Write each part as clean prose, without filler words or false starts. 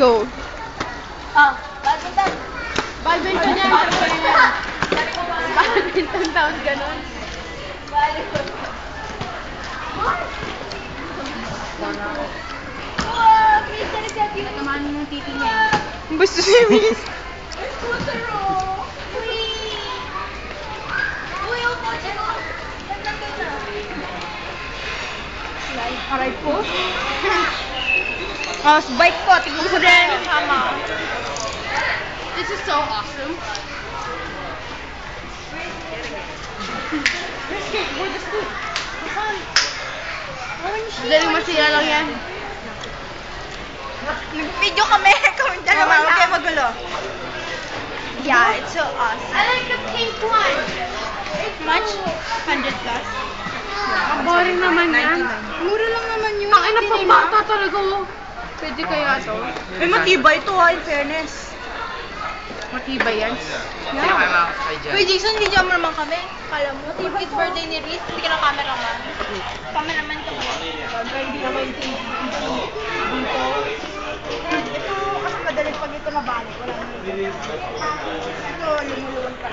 Go. Badminton. Badminton yan. Badminton tawag ganon. Natamahan mo yung titi niya. Gusto siya, miss. Aray ko. Bike ko. Tignan ko din. Tama. This is so awesome. Skateboard, the school. Dali masira lang yan. Nag-video kami. Kami dalawa. Huwag kayo magulo. Yeah, it's so awesome. I like the pink one. Much? 100 plus? Ang boring naman yan. Mura lang naman yun. Ang ina pang bata talaga oh. Pwede kaya to? Eh, matibay to ha, in fairness. Matibay yan. Uy, Jason, hindi naman naman kami. Kala mo, matibay birthday ni Reese. Hindi ka ng cameraman. Cameraman ka mo. Hindi naman dito. Ito, kasi madaling pag ito nabalik. Wala naman. Ito, lumuluwan pa.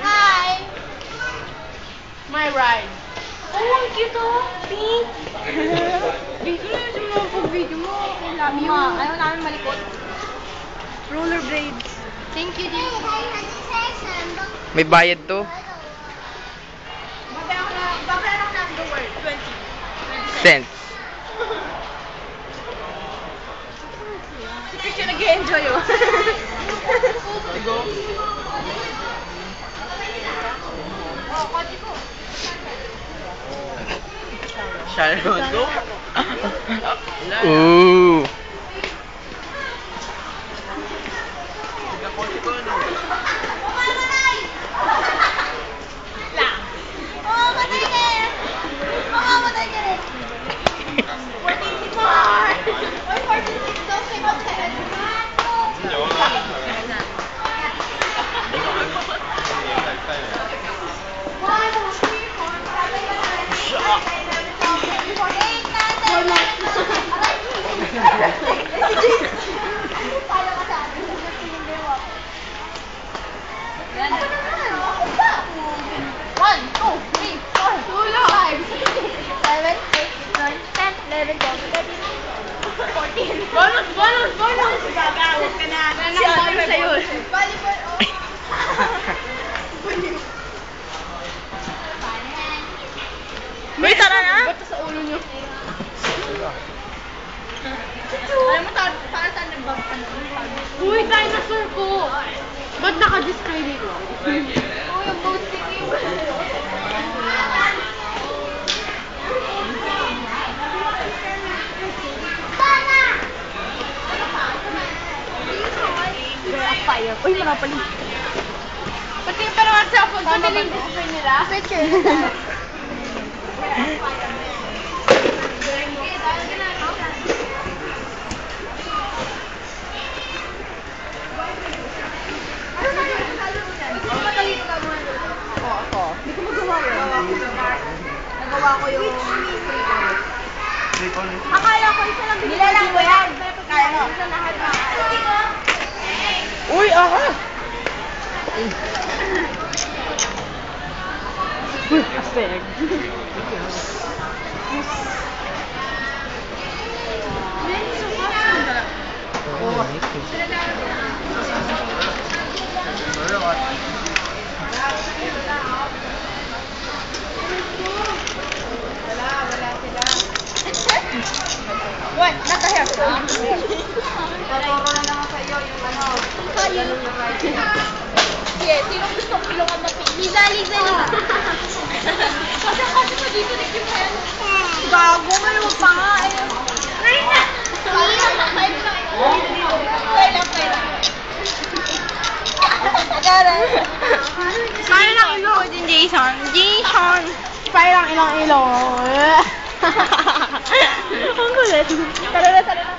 Hi! My ride. Oh, ang cute oh! Pink! Video na yung mga pag-video mo. I love you. Ayaw namin malikot. Rollerblades. Thank you, Jason. May bayad to. Babayaran ko namin the word. 20 Cents. Si Christian nag-enjoy oh. Oh, kotse ko. Sharon go. Ooh. Mamamatay ka eh! Mamamatay ka rin! 44! Oy, 46 daw siya mag-head. Bonus! Gagawin ka na. Si Ate sa'yo. Volleyball, oh. Wait, tara na! Ba't sa ulo nyo? Alam mo, para saan nag-bump ka na? Uy, dinosaur ko! Ba't naka-display dito? Uy, ang boat sticky. Fire. Uy, Monopoly. Pati pa naman sa phone ko nilang display nila. Picture. Hindi ko magawa yun. Nagawa ko yung... Akala ko isa lang binigay. Nilalang ko yan. Kaya mo. Isa lahat na. Uy, aha! Uy, astig. What? Not the hair. Tuturo na lang sa iyo yung ano. Kaya. Sige, sino gustong ilungan na pink? Liza, Liza. Kasi mo dito na yung hair. Gago, ngayon pa nga eh. Ngayon na. Kaya lang. Agara. Kaya lang ilo din, Jason. Jason! Kaya lang ilang ilo. Ang kulit. Tara na, tara na.